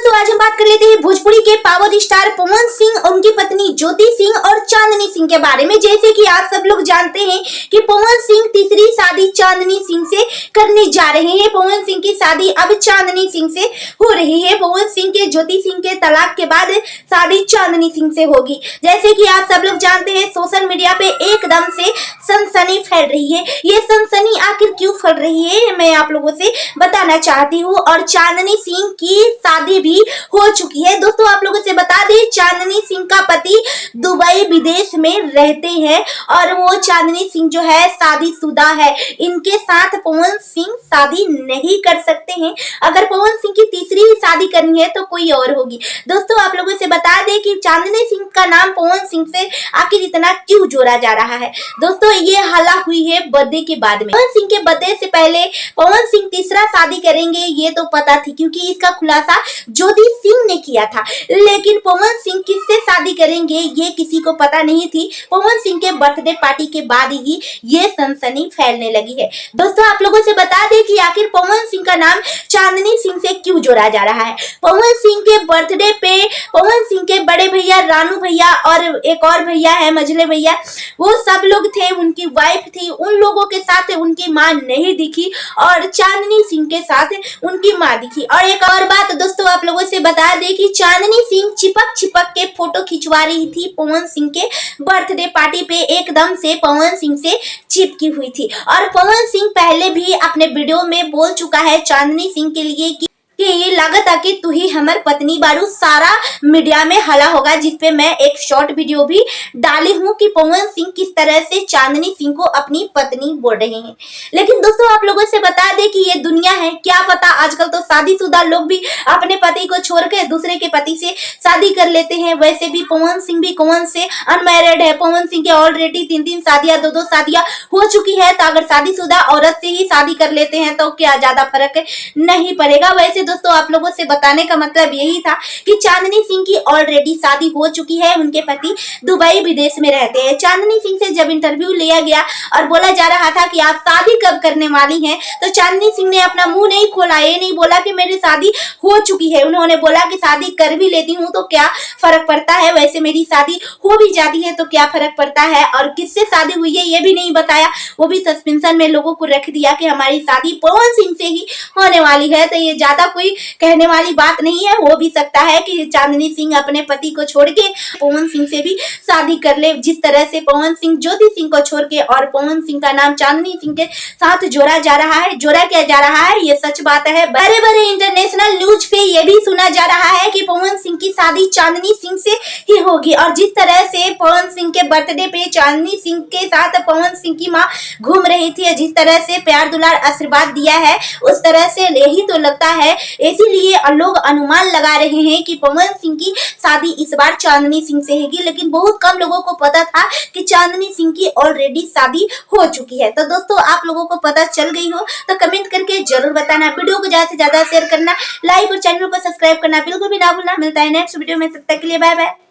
दोस्तों आज हम बात कर लेते हैं भोजपुरी के पावर स्टार पवन सिंह और उनकी पत्नी ज्योति सिंह और चांदनी सिंह के बारे में। जैसे कि आप सब लोग जानते हैं कि पवन सिंह तीसरी शादी चांदनी सिंह से करने जा रहे हैं। पवन सिंह की शादी अब चांदनी सिंह से हो रही है। पवन सिंह के ज्योति सिंह के तलाक के बाद शादी चांदनी सिंह से होगी। जैसे कि आप सब लोग जानते हैं सोशल मीडिया पे एकदम से सनसनी फैल रही है। ये सनसनी आखिर क्यों फैल रही है मैं आप लोगों से बताना चाहती हूँ। और चांदनी सिंह की शादी भी हो चुकी है। दोस्तों आप लोगों से बता दें चांदनी सिंह का पति दुबई विदेश में रहते हैं और वो चांदनी सिंह जो है शादीशुदा है। इनके साथ पवन सिंह शादी नहीं कर सकते हैं। अगर पवन सिंह की तीसरी ही शादी करनी है तो कोई और होगी। दोस्तों आप लोगों से बता दें कि चांदनी सिंह का नाम पवन सिंह से आखिर इतना क्यों जोड़ा जा रहा है। दोस्तों ये हल्ला हुई है बर्थडे के बाद में। पवन सिंह के बर्थडे से पहले पवन सिंह तीसरा शादी करेंगे ये तो पता थी क्योंकि इसका खुलासा ज्योति सिंह ने किया था। लेकिन पवन सिंह किससे शादी करेंगे ये किसी को पता नहीं थी। पवन सिंह के बर्थडे पार्टी के बाद ही ये सनसनी फैलने लगी है। दोस्तों आप लोगों से बता दें कि आखिर पवन सिंह का नाम चांदनी सिंह से क्यों जोड़ा जा रहा है। पवन सिंह के बर्थडे पे पवन सिंह के बड़े भैया रानू भैया और एक और भैया है मझले भैया, वो सब लोग थे, उनकी वाइफ थी, उन लोगों के साथ उनकी माँ नहीं दिखी और चांदनी सिंह के साथ उनकी माँ दिखी। और एक और बात दोस्तों आप लोगों से बता दें कि चांदनी सिंह चिपक चिपक के फोटो खिंचवा रही थी पवन सिंह के बर्थडे पार्टी पे, एकदम से पवन सिंह से चिपकी हुई थी। और पवन सिंह पहले भी अपने वीडियो में बोल चुका है चांदनी सिंह के लिए कि ये लागत आके तू ही हमार पत्नी बारू, सारा मीडिया में हला होगा, जिसपे मैं एक शॉर्ट वीडियो भी डाली हूँ कि पवन सिंह किस तरह से चांदनी सिंह को अपनी पत्नी बोल रहे हैं। लेकिन दोस्तों आप लोगों से बता दें कि ये दुनिया है, क्या पता आजकल तो शादीशुदा लोग भी अपने पति को छोड़ के दूसरे के पति से शादी कर लेते हैं। वैसे भी पवन सिंह भी कौन से अनमैरिड है। पवन सिंह के ऑलरेडी 3 शादियां 2 शादियां हो चुकी है। तो अगर शादीशुदा औरत से ही शादी कर लेते हैं तो क्या ज्यादा फर्क नहीं पड़ेगा। वैसे दोस्तों आप लोगों से बताने का मतलब यही था कि चांदनी सिंह की ऑलरेडी शादी हो चुकी है। उनके पति दुबई विदेश में रहते हैं। चांदनी सिंह से जब इंटरव्यू लिया गया और बोला जा रहा था कि आप शादी कब करने वाली हैं, तो चांदनी सिंह ने अपना मुंह नहीं खोला। ये नहीं बोला कि मेरी शादी हो चुकी है। उन्होंने बोला कि शादी कर भी लेती हूँ तो क्या फर्क पड़ता है, वैसे मेरी शादी हो भी जाती है तो क्या फर्क पड़ता है। और किससे शादी हुई है ये भी नहीं बताया, वो भी सस्पेंशन में लोगों को रख दिया कि हमारी शादी पवन सिंह से ही होने वाली है। तो ये ज्यादा कोई कहने वाली बात नहीं है। हो भी सकता है कि चांदनी सिंह अपने पति को छोड़ के पवन सिंह से भी शादी कर ले, जिस तरह से पवन सिंह ज्योति सिंह को छोड़ के और पवन सिंह का नाम चांदनी सिंह के साथ जोड़ा जा रहा है। जोड़ा क्या जा रहा है ये सच बात है। बड़े बड़े इंटरनेशनल न्यूज पे ये भी सुना जा रहा है कि पवन सिंह की शादी चांदनी सिंह से ही होगी। और जिस तरह से पवन सिंह के बर्थडे पे चांदनी सिंह के साथ पवन सिंह की माँ घूम रही थी, जिस तरह से प्यार दुलार आशीर्वाद दिया है, उस तरह से यही तो लगता है। इसीलिए लोग अनुमान लगा रहे हैं कि पवन सिंह की शादी इस बार चांदनी सिंह से होगी। लेकिन बहुत कम लोगों को पता था कि चांदनी सिंह की ऑलरेडी शादी हो चुकी है। तो दोस्तों आप लोगों को पता चल गई हो तो कमेंट करके जरूर बताना। वीडियो को ज्यादा से ज्यादा शेयर करना, लाइक और चैनल को सब्सक्राइब करना बिल्कुल भी ना भूलना। मिलता है नेक्स्ट वीडियो में, तब तक के लिए बाय बाय।